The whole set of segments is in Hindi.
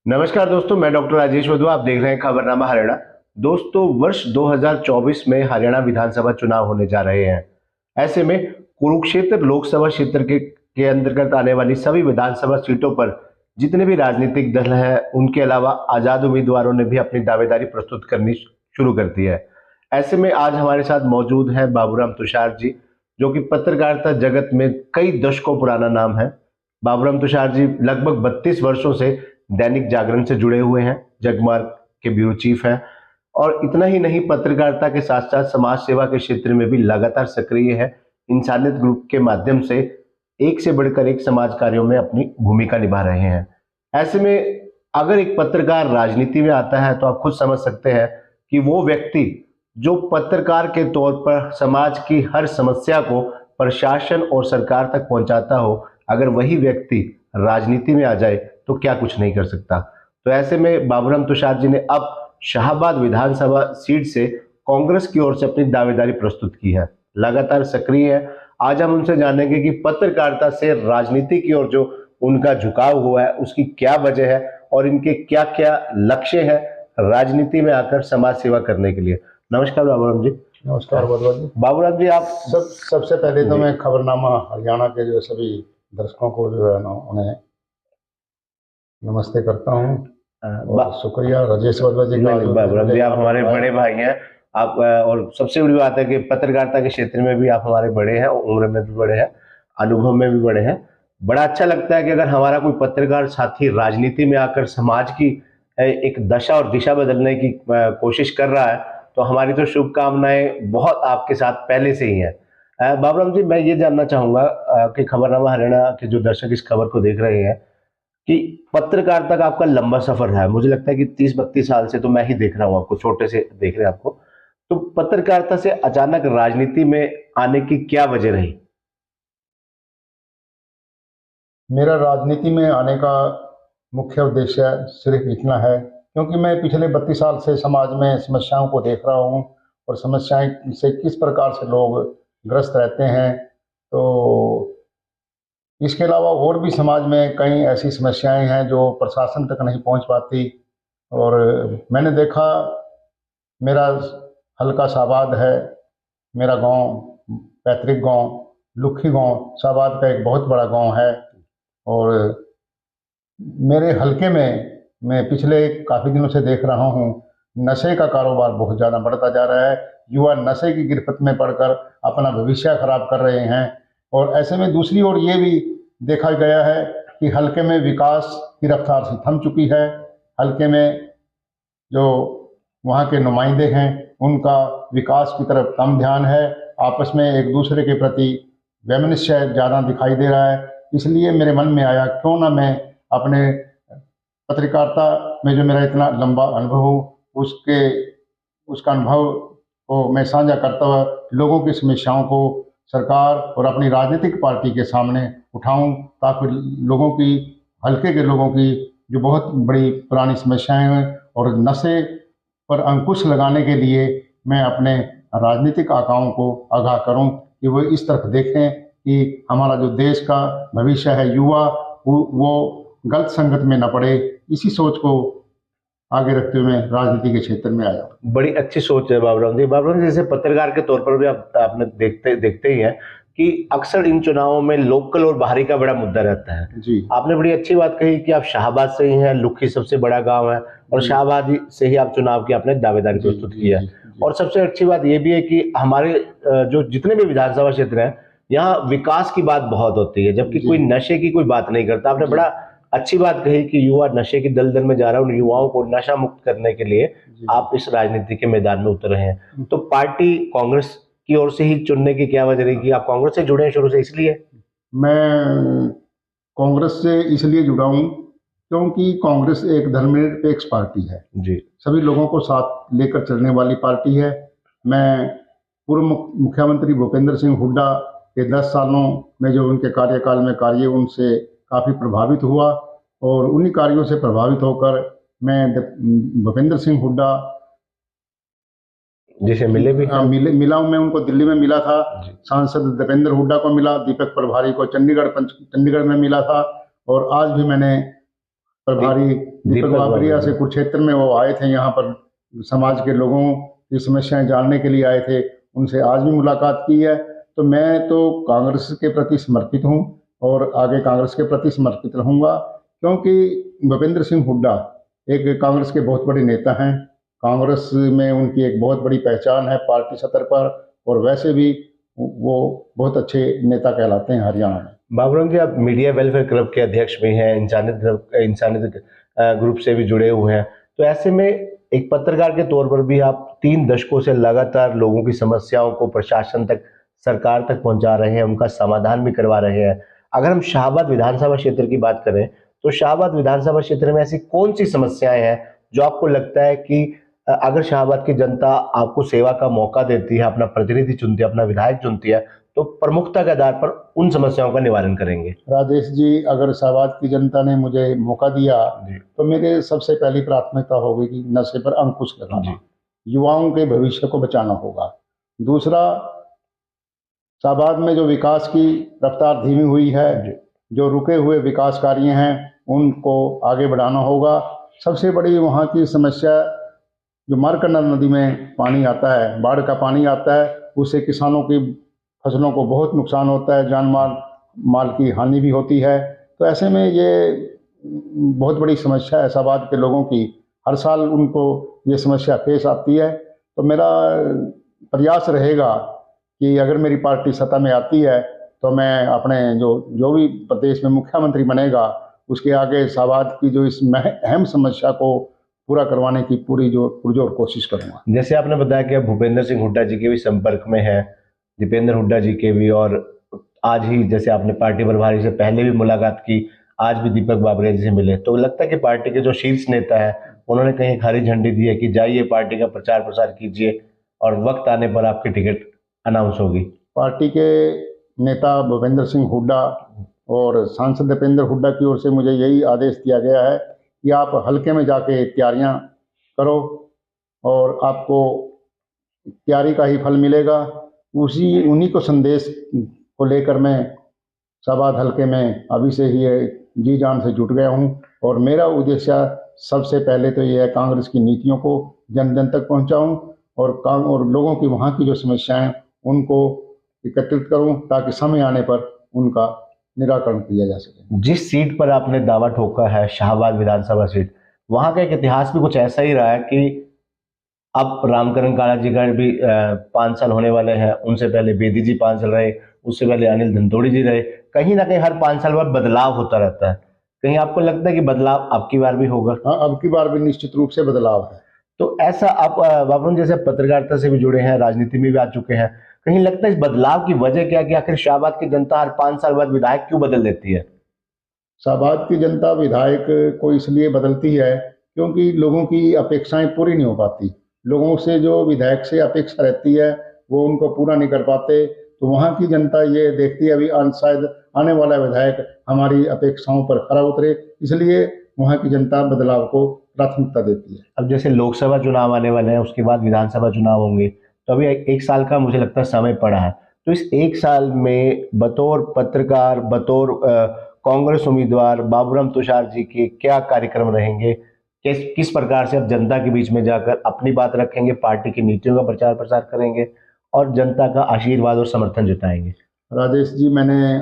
नमस्कार दोस्तों, मैं डॉक्टर राजेश वधवा। आप देख रहे हैं खबरनामा हरियाणा। दोस्तों, वर्ष 2024 में हरियाणा विधानसभा चुनाव होने जा रहे हैं। ऐसे में कुरुक्षेत्र लोकसभा क्षेत्र के अंतर्गत आने वाली सभी विधानसभा सीटों पर जितने भी राजनीतिक दल हैं, उनके अलावा आजाद उम्मीदवारों ने भी अपनी दावेदारी प्रस्तुत करनी शुरू कर दी है। ऐसे में आज हमारे साथ मौजूद हैं बाबूराम तुषार जी, जो कि पत्रकारिता जगत में कई दशकों पुराना नाम है। बाबूराम तुषार जी लगभग 32 वर्षों से दैनिक जागरण से जुड़े हुए हैं, जगमार्ग के ब्यूरो चीफ हैं, और इतना ही नहीं, पत्रकारिता के साथ साथ समाज सेवा के क्षेत्र में भी लगातार सक्रिय है। इंसानियत ग्रुप के माध्यम से एक से बढ़कर एक समाज कार्यों में अपनी भूमिका निभा रहे हैं। ऐसे में अगर एक पत्रकार राजनीति में आता है तो आप खुद समझ सकते हैं कि वो व्यक्ति जो पत्रकार के तौर पर समाज की हर समस्या को प्रशासन और सरकार तक पहुंचाता हो, अगर वही व्यक्ति राजनीति में आ जाए तो क्या कुछ नहीं कर सकता। तो ऐसे में बाबूराम तुषार जी ने अब शाहबाद विधानसभा सीट से कांग्रेस की ओर से अपनी दावेदारी प्रस्तुत की है, लगातार सक्रिय है। आज हम उनसे जानेंगे कि पत्रकारिता से राजनीति की ओर जो उनका झुकाव हुआ है उसकी क्या वजह है और इनके क्या क्या लक्ष्य है राजनीति में आकर समाज सेवा करने के लिए। नमस्कार बाबूराम जी। नमस्कार वधवा जी। बाबूराम जी, आप सबसे पहले तो मैं खबरनामा हरियाणा के जो सभी दर्शकों को जो है ना उन्हें नमस्ते करता हूँ और शुक्रिया राजेश वधवा जी का। बाबूराम जी, आप हमारे बड़े भाई हैं। आप और सबसे बड़ी बात है कि पत्रकारिता के क्षेत्र में भी आप हमारे बड़े हैं, उम्र में भी बड़े हैं, अनुभव में भी बड़े हैं। बड़ा अच्छा लगता है कि अगर हमारा कोई पत्रकार साथी राजनीति में आकर समाज की एक दशा और दिशा बदलने की कोशिश कर रहा है तो हमारी तो शुभकामनाएं बहुत आपके साथ पहले से ही हैं। बाबूराम जी, मैं ये जानना चाहूंगा कि खबरनामा हरियाणा के जो दर्शक इस खबर को देख रहे हैं कि पत्रकारिता का आपका लंबा सफर है। मुझे लगता है कि 30-32 साल से तो मैं ही देख रहा हूँ आपको, छोटे से देख रहे हैं आपको। तो पत्रकारिता से अचानक राजनीति में आने की क्या वजह रही? मेरा राजनीति में आने का मुख्य उद्देश्य सिर्फ इतना है क्योंकि मैं पिछले 32 साल से समाज में समस्याओं को देख रहा हूँ और समस्याएं से किस प्रकार से लोग ग्रस्त रहते हैं। तो इसके अलावा और भी समाज में कई ऐसी समस्याएं हैं जो प्रशासन तक नहीं पहुंच पाती। और मैंने देखा, मेरा हल्का शाहबाद है, मेरा गांव, पैतृक गांव लुखी गांव शाहबाद का एक बहुत बड़ा गांव है। और मेरे हलके में मैं पिछले काफ़ी दिनों से देख रहा हूँ नशे का कारोबार बहुत ज़्यादा बढ़ता जा रहा है। युवा नशे की गिरफ्त में पड़कर अपना भविष्य खराब कर रहे हैं। और ऐसे में दूसरी ओर ये भी देखा गया है कि हलके में विकास की रफ्तार से थम चुकी है। हलके में जो वहाँ के नुमाइंदे हैं उनका विकास की तरफ कम ध्यान है, आपस में एक दूसरे के प्रति वैमनस्य ज़्यादा दिखाई दे रहा है। इसलिए मेरे मन में आया क्यों ना मैं अपने पत्रकारिता में जो मेरा इतना लंबा अनुभव हो उसका अनुभव को मैं साझा करता हुआ लोगों की समस्याओं को सरकार और अपनी राजनीतिक पार्टी के सामने उठाऊं, ताकि लोगों की, हल्के के लोगों की जो बहुत बड़ी पुरानी समस्याएं हैं और नशे पर अंकुश लगाने के लिए मैं अपने राजनीतिक आकाओं को आगाह करूं कि वो इस तरफ देखें कि हमारा जो देश का भविष्य है, युवा वो गलत संगत में न पड़े। इसी सोच को आगे रखते हुए मैं राजनीति के क्षेत्र में आया। बड़ी अच्छी सोच है बाबूराम जी। बाबूराम जी, जैसे पत्रकार के तौर पर भी आपने देखते ही हैं कि अक्सर इन चुनावों में लोकल और बाहरी का बड़ा मुद्दा रहता है जी। आपने बड़ी अच्छी बात कही कि आप शाहबाद से ही हैं, लुखी सबसे बड़ा गांव है और शाहबाद से ही आप चुनाव की आपने दावेदारी प्रस्तुत की है। और सबसे अच्छी बात यह भी है कि हमारे जो जितने भी विधानसभा क्षेत्र हैं, यहाँ विकास की बात बहुत होती है, जबकि कोई नशे की कोई बात नहीं करता। आपने बड़ा अच्छी बात कही कि युवा नशे की दलदल में जा रहा है, उन युवाओं को नशा मुक्त करने के लिए आप इस राजनीति के मैदान में उतर रहे हैं। तो पार्टी कांग्रेस की ओर से ही चुनने की क्या वजह रही कि आप कांग्रेस से जुड़े हैं शुरू से? इसलिए मैं कांग्रेस से इसलिए जुड़ा हूँ क्योंकि कांग्रेस एक धर्मनिरपेक्ष पार्टी है जी, सभी लोगों को साथ लेकर चलने वाली पार्टी है। मैं पूर्व मुख्यमंत्री भूपेंद्र सिंह हुड्डा के 10 सालों में जो उनके कार्यकाल में कार्य, उनसे काफ़ी प्रभावित हुआ और उन्हीं कार्यों से प्रभावित होकर मैं भूपेंद्र सिंह हुड्डा जिसे मिले भी मिला हूँ। मैं उनको दिल्ली में मिला था, सांसद दीपेंद्र हुड्डा को मिला, दीपक प्रभारी को चंडीगढ़ में मिला था। और आज भी मैंने प्रभारी दीपक बाबरिया बाबरिया से कुरुक्षेत्र में वो आए थे, यहाँ पर समाज के लोगों की समस्याएं जानने के लिए आए थे। उनसे आज भी मुलाकात की है। तो मैं तो कांग्रेस के प्रति समर्पित हूँ और आगे कांग्रेस के प्रति समर्पित रहूँगा, क्योंकि भूपेंद्र सिंह हुड्डा एक कांग्रेस के बहुत बड़े नेता हैं। कांग्रेस में उनकी एक बहुत बड़ी पहचान है पार्टी स्तर पर, और वैसे भी वो बहुत अच्छे नेता कहलाते हैं हरियाणा में। बाबूराम जी, आप मीडिया वेलफेयर क्लब के अध्यक्ष भी हैं, इंसानियत ग्रुप से भी जुड़े हुए हैं। तो ऐसे में एक पत्रकार के तौर पर भी आप 3 दशकों से लगातार लोगों की समस्याओं को प्रशासन तक, सरकार तक पहुंचा रहे हैं, उनका समाधान भी करवा रहे हैं। अगर हम शाहबाद विधानसभा क्षेत्र की बात करें, तो शाहबाद विधानसभा क्षेत्र में ऐसी कौन सी समस्याएं हैं जो आपको लगता है कि अगर शाहबाद की जनता आपको सेवा का मौका देती है, अपना प्रतिनिधि चुनती है, अपना विधायक चुनती है, तो प्रमुखता के आधार पर उन समस्याओं का निवारण करेंगे? राजेश जी, अगर शाहबाद की जनता ने मुझे मौका दिया जी तो मेरे सबसे पहली प्राथमिकता होगी कि नशे पर अंकुश लगाना, जी युवाओं के भविष्य को बचाना होगा। दूसरा, शाहबाद में जो विकास की रफ्तार धीमी हुई है, जी जो रुके हुए विकास कार्य हैं, उनको आगे बढ़ाना होगा। सबसे बड़ी वहाँ की समस्या, जो मारकंडा नदी में पानी आता है, बाढ़ का पानी आता है, उससे किसानों की फसलों को बहुत नुकसान होता है, जान माल की हानि भी होती है। तो ऐसे में ये बहुत बड़ी समस्या है शाहबाद के लोगों की। हर साल उनको ये समस्या पेश आती है। तो मेरा प्रयास रहेगा कि अगर मेरी पार्टी सत्ता में आती है तो मैं अपने जो भी प्रदेश में मुख्यमंत्री बनेगा, उसके आगे शाहबाद की जो इस अहम समस्या को पूरा करवाने की पूरी जो पुरजोर कोशिश करूंगा। जैसे आपने बताया कि आप भूपेंद्र सिंह हुड्डा जी के भी संपर्क में हैं, दीपेंद्र हुड्डा जी के भी, और आज ही जैसे आपने पार्टी प्रभारी से पहले भी मुलाकात की, आज भी दीपक बाबरिया जी से मिले, तो लगता है कि पार्टी के जो शीर्ष नेता है उन्होंने कहीं एक हरी झंडी दी है कि जाइए पार्टी का प्रचार प्रसार कीजिए और वक्त आने पर आपकी टिकट अनाउंस होगी? पार्टी के नेता भूपेंद्र सिंह हुड्डा और सांसद दीपेंद्र हुड्डा की ओर से मुझे यही आदेश दिया गया है कि आप हल्के में जाके तैयारियां करो और आपको तैयारी का ही फल मिलेगा। उन्हीं को संदेश को लेकर मैं शाहबाद हल्के में अभी से ही जी जान से जुट गया हूं, और मेरा उद्देश्य सबसे पहले तो ये है कांग्रेस की नीतियों को जन जन तक पहुंचाऊं और लोगों की वहां की जो समस्याएं उनको एकत्रित करूं, ताकि समय आने पर उनका निराकरण किया जा सके। जिस सीट पर आपने दावा ठोका है, शाहबाद विधानसभा सीट, वहां का एक इतिहास भी कुछ ऐसा ही रहा है कि अब रामकरण काला जी का भी 5 साल होने वाले हैं, उनसे पहले बेदी जी 5 साल रहे, उससे पहले अनिल धंतोड़ी जी रहे। कहीं ना कहीं हर 5 साल बाद बदलाव होता रहता है। कहीं आपको लगता है कि बदलाव अब की बार भी होगा? हाँ, अब की बार भी निश्चित रूप से बदलाव है। तो ऐसा आप बाबूराम जैसे पत्रकारिता से भी जुड़े हैं, राजनीति में भी आ चुके हैं, कहीं लगता है इस बदलाव की वजह क्या, कि आखिर शाहबाद की जनता हर 5 साल बाद विधायक क्यों बदल देती है? शाहबाद की जनता विधायक को इसलिए बदलती है क्योंकि लोगों की अपेक्षाएं पूरी नहीं हो पाती। लोगों से जो विधायक से अपेक्षा रहती है वो उनको पूरा नहीं कर पाते। तो वहाँ की जनता ये देखती है अभी शायद आने वाला विधायक हमारी अपेक्षाओं पर खरा उतरे, इसलिए वहाँ की जनता बदलाव को प्राथमिकता देती है। अब जैसे लोकसभा चुनाव आने वाले हैं, उसके बाद विधानसभा चुनाव होंगे, तो अभी एक साल का मुझे लगता है समय पड़ा है। तो इस एक साल में बतौर पत्रकार, बतौर कांग्रेस उम्मीदवार बाबूराम तुषार जी के क्या कार्यक्रम रहेंगे? किस प्रकार से आप जनता के बीच में जाकर अपनी बात रखेंगे, पार्टी की नीतियों का प्रचार प्रसार करेंगे और जनता का आशीर्वाद और समर्थन जुटाएंगे? राजेश जी, मैंने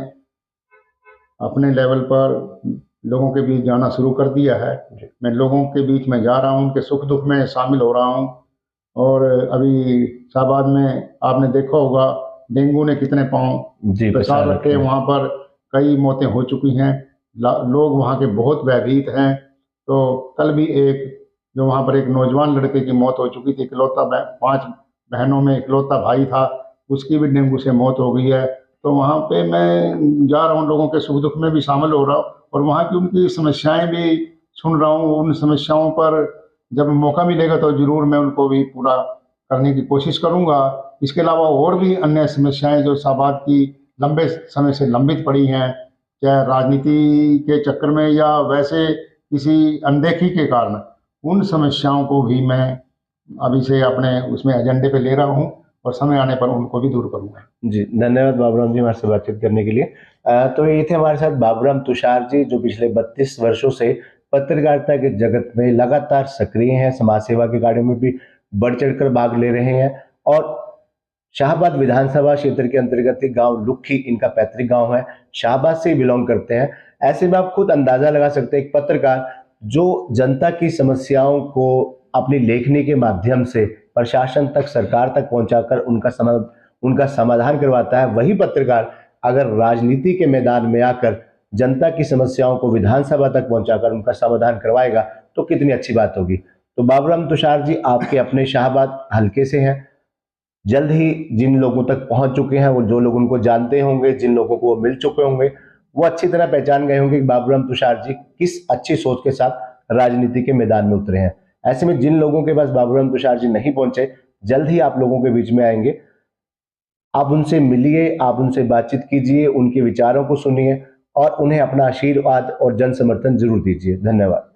अपने लेवल पर लोगों के बीच जाना शुरू कर दिया है। मैं लोगों के बीच में जा रहा हूं, उनके सुख दुख में शामिल हो रहा हूं। और अभी शाहबाद में आपने देखा होगा डेंगू ने कितने पांव जी, प्रसार रखे, वहां पर कई मौतें हो चुकी हैं। लोग वहां के बहुत भयभीत हैं। तो कल भी जो वहां पर एक नौजवान लड़के की मौत हो चुकी थी, 5 बहनों में इकलौता भाई था, उसकी भी डेंगू से मौत हो गई है। तो वहाँ पे मैं जा रहा हूँ, लोगों के सुख दुख में भी शामिल हो रहा हूँ और वहाँ की उनकी समस्याएं भी सुन रहा हूँ। उन समस्याओं पर जब मौका मिलेगा तो जरूर मैं उनको भी पूरा करने की कोशिश करूँगा। इसके अलावा और भी अन्य समस्याएं जो शाहबाद की लंबे समय से लंबित पड़ी हैं, चाहे राजनीति के चक्कर में या वैसे किसी अनदेखी के कारण, उन समस्याओं को भी मैं अभी से अपने उसमें एजेंडे पे ले रहा हूँ और समय आने पर उनको भी दूर करूँगा। जी, धन्यवाद बाबूराम जी हमारे से बातचीत करने के लिए। तो ये थे हमारे साथ बाबूराम तुषार जी, जो पिछले 32 वर्षों से पत्रकारिता के जगत में लगातार सक्रिय हैं, समाज सेवा के कार्यों में भी बढ़ चढ़कर भाग ले रहे हैं। और शाहबाद विधानसभा क्षेत्र के अंतर्गत एक गांव लुखी इनका पैतृक गांव है, शाहबाद से बिलोंग करते हैं। ऐसे में आप खुद अंदाजा लगा सकते हैं, एक पत्रकार जो जनता की समस्याओं को अपनी लेखनी के माध्यम से प्रशासन तक, सरकार तक पहुंचाकर उनका समाधान करवाता है, वही पत्रकार अगर राजनीति के मैदान में आकर जनता की समस्याओं को विधानसभा तक पहुंचाकर उनका समाधान करवाएगा तो कितनी अच्छी बात होगी। तो बाबूराम तुषार जी आपके अपने शाहबाद हल्के से हैं, जल्द ही जिन लोगों तक पहुंच चुके हैं, वो जो लोग उनको जानते होंगे, जिन लोगों को वो मिल चुके होंगे, वो अच्छी तरह पहचान गए होंगे कि बाबूराम तुषार जी किस अच्छी सोच के साथ राजनीति के मैदान में उतरे हैं। ऐसे में जिन लोगों के पास बाबूराम तुषार जी नहीं पहुंचे, जल्द ही आप लोगों के बीच में आएंगे। आप उनसे मिलिए, आप उनसे बातचीत कीजिए, उनके विचारों को सुनिए और उन्हें अपना आशीर्वाद और जन समर्थन जरूर दीजिए। धन्यवाद।